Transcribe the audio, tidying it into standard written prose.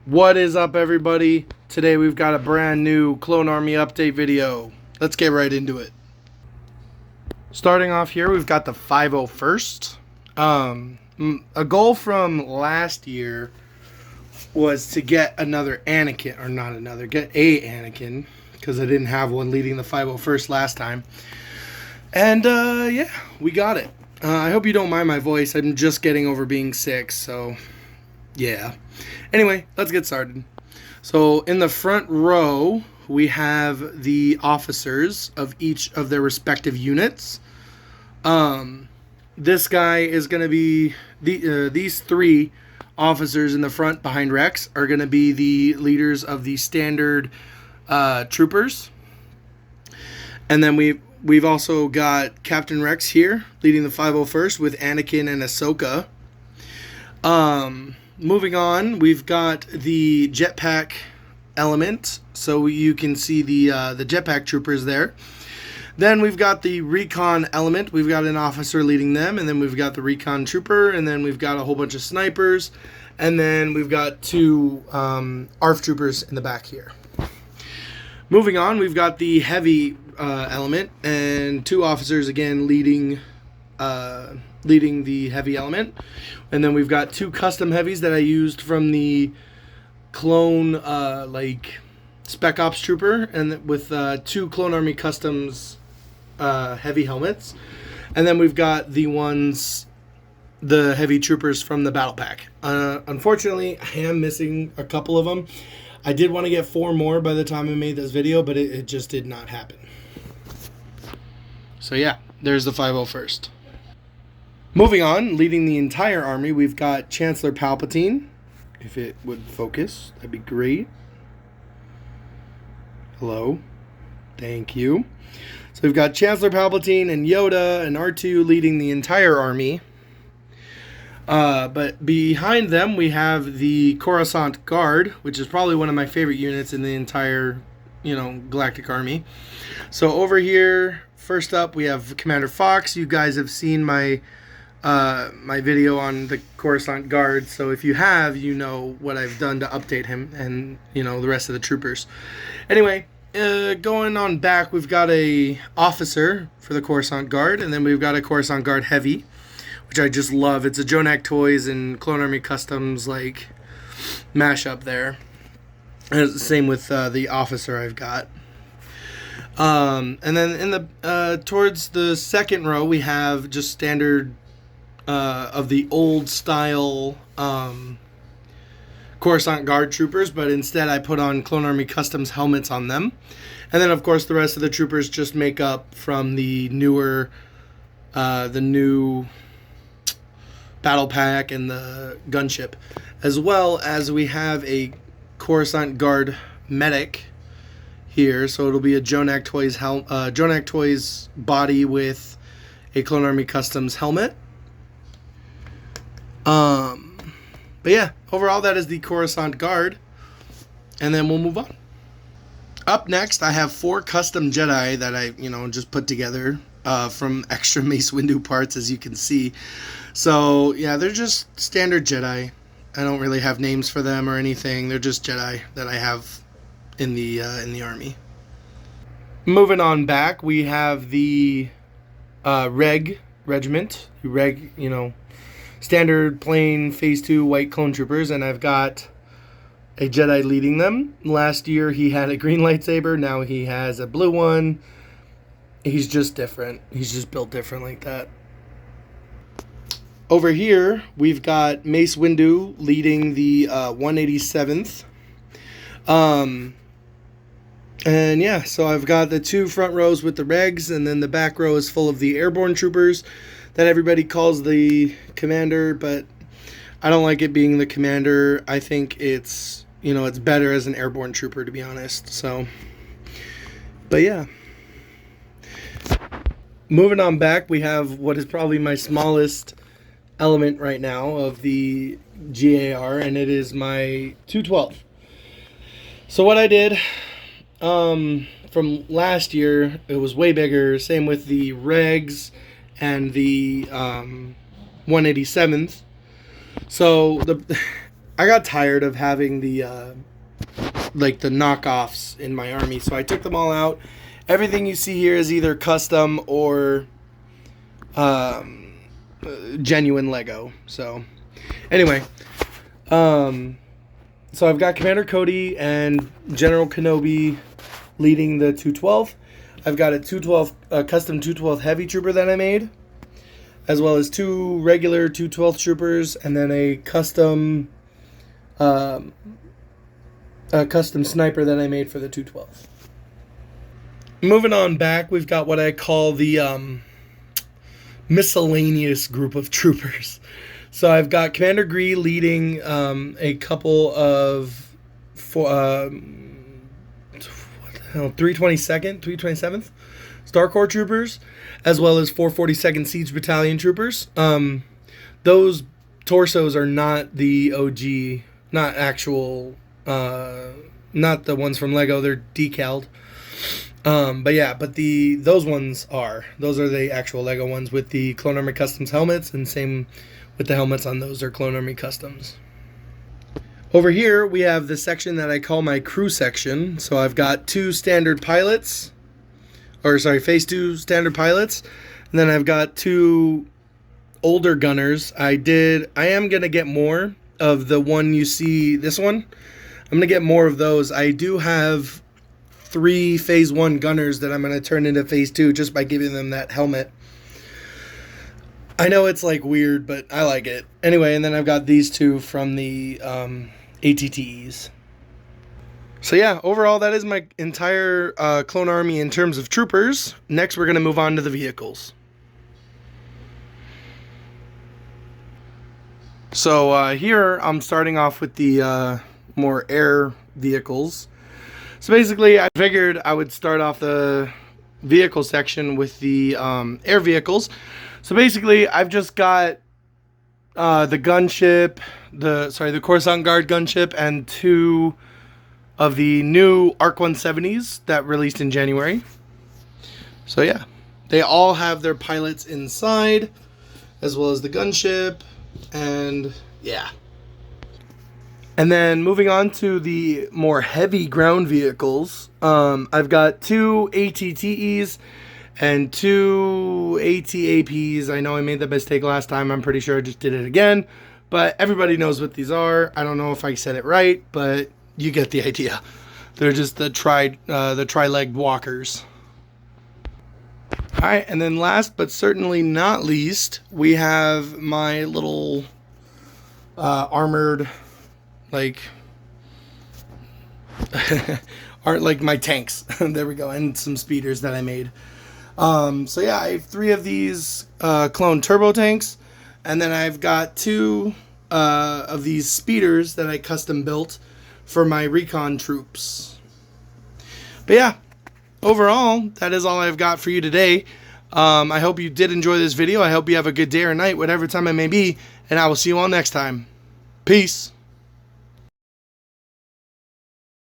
What is up, everybody? Today we've got a brand new Clone Army update video. Let's get right into it. Starting off here, we've got the 501st. A goal from last year was to get another Anakin, or not another, get a Anakin, because I didn't have one leading the 501st last time. And yeah, we got it. I hope you don't mind my voice. I'm just getting over being sick, so yeah. Anyway, let's get started. So in the front row, we have the officers of each of their respective units. This guy is going to be these three officers in the front behind Rex are going to be the leaders of the standard troopers. And then we've also got Captain Rex here leading the 501st with Anakin and Ahsoka. Moving on, we've got the jetpack element, so you can see the jetpack troopers there. Then we've got the recon element. We've got an officer leading them, and then we've got the recon trooper, and then we've got a whole bunch of snipers, and then we've got two ARF troopers in the back here. Moving on, we've got the heavy element, and two officers again leading the heavy element. And then we've got two custom heavies that I used from the clone Spec Ops Trooper, and with two Clone Army Customs heavy helmets. And then we've got the heavy troopers from the battle pack. Unfortunately, I am missing a couple of them. I did want to get 4 more by the time I made this video, but it just did not happen. So yeah, there's the 501st. Moving on, leading the entire army, we've got Chancellor Palpatine. If it would focus, that'd be great. Hello. Thank you. So we've got Chancellor Palpatine and Yoda and R2 leading the entire army. But behind them, we have the Coruscant Guard, which is probably one of my favorite units in the entire, Galactic Army. So over here, first up, we have Commander Fox. You guys have seen my video on the Coruscant Guard, so if you have, you know what I've done to update him and, the rest of the troopers. Anyway, going on back, we've got a officer for the Coruscant Guard, and then we've got a Coruscant Guard Heavy, which I just love. It's a Jonak Toys and Clone Army Customs, mashup there. And it's the same with the officer I've got. And then in the towards the second row, we have just standard of the old style Coruscant Guard troopers, but instead I put on Clone Army Customs helmets on them. And then, of course, the rest of the troopers just make up from the new battle pack and the gunship. As well as we have a Coruscant Guard medic here, so it'll be a Jonak Toys body with a Clone Army Customs helmet. But yeah, overall that is the Coruscant Guard, and then we'll move on. Up next, I have 4 custom Jedi that I, just put together from extra Mace Windu parts, as you can see. So yeah, they're just standard Jedi. I don't really have names for them or anything. They're just Jedi that I have in the army. Moving on back, we have the regiment. Standard plain phase 2 white clone troopers, and I've got a Jedi leading them. Last year he had a green lightsaber, now he has a blue one. He's just different. He's just built different like that. Over here, we've got Mace Windu leading the 187th. And yeah, so I've got the 2 front rows with the regs, and then the back row is full of the airborne troopers that everybody calls the commander, but I don't like it being the commander. I think it's, it's better as an airborne trooper, to be honest. So, but yeah. Moving on back, we have what is probably my smallest element right now of the GAR, and it is my 212. So what I did from last year, it was way bigger. Same with the regs and the 187th. So I got tired of having the like the knockoffs in my army, so I took them all out. Everything you see here is either custom or genuine Lego. So anyway, so I've got Commander Cody and General Kenobi leading the 212. I've got a 212 custom 212 heavy trooper that I made, as well as 2 regular 212 troopers, and then a custom sniper that I made for the 212. Moving on back, we've got what I call the miscellaneous group of troopers. So I've got Commander Gree leading a couple of 327th Star Corps troopers, as well as 442nd Siege Battalion troopers. Those torsos are not the OG, not actual, not the ones from Lego. They're decaled. But those ones are. Those are the actual Lego ones with the Clone Army Customs helmets, and same with the helmets on those are Clone Army Customs. Over here, we have the section that I call my crew section. So I've got 2 standard pilots, phase 2 standard pilots, and then I've got 2 older gunners. I am going to get more of the one you see, this one. I'm going to get more of those. I do have 3 phase 1 gunners that I'm going to turn into phase 2 just by giving them that helmet. I know it's like weird, but I like it. Anyway, and then I've got these 2 from the ATTEs. So yeah, overall that is my entire clone army in terms of troopers. Next we're going to move on to the vehicles. So here I'm starting off with the more air vehicles. So basically I figured I would start off the vehicle section with the air vehicles. So basically, I've just got the gunship, the Coruscant Guard gunship, and 2 of the new ARC 170s that released in January. So yeah, they all have their pilots inside, as well as the gunship, and yeah. And then moving on to the more heavy ground vehicles, I've got 2 ATTEs and 2 ATAPs. I know I made the mistake last time. I'm pretty sure I just did it again. But everybody knows what these are. I don't know if I said it right, but you get the idea. They're just the tri-legged walkers. Alright, and then last but certainly not least, we have my little armored, like my tanks. There we go, and some speeders that I made. So yeah, I have 3 of these clone turbo tanks, and then I've got 2 of these speeders that I custom built for my recon troops. But yeah, overall, that is all I've got for you today. I hope you did enjoy this video. I hope you have a good day or night, whatever time it may be, and I will see you all next time. Peace.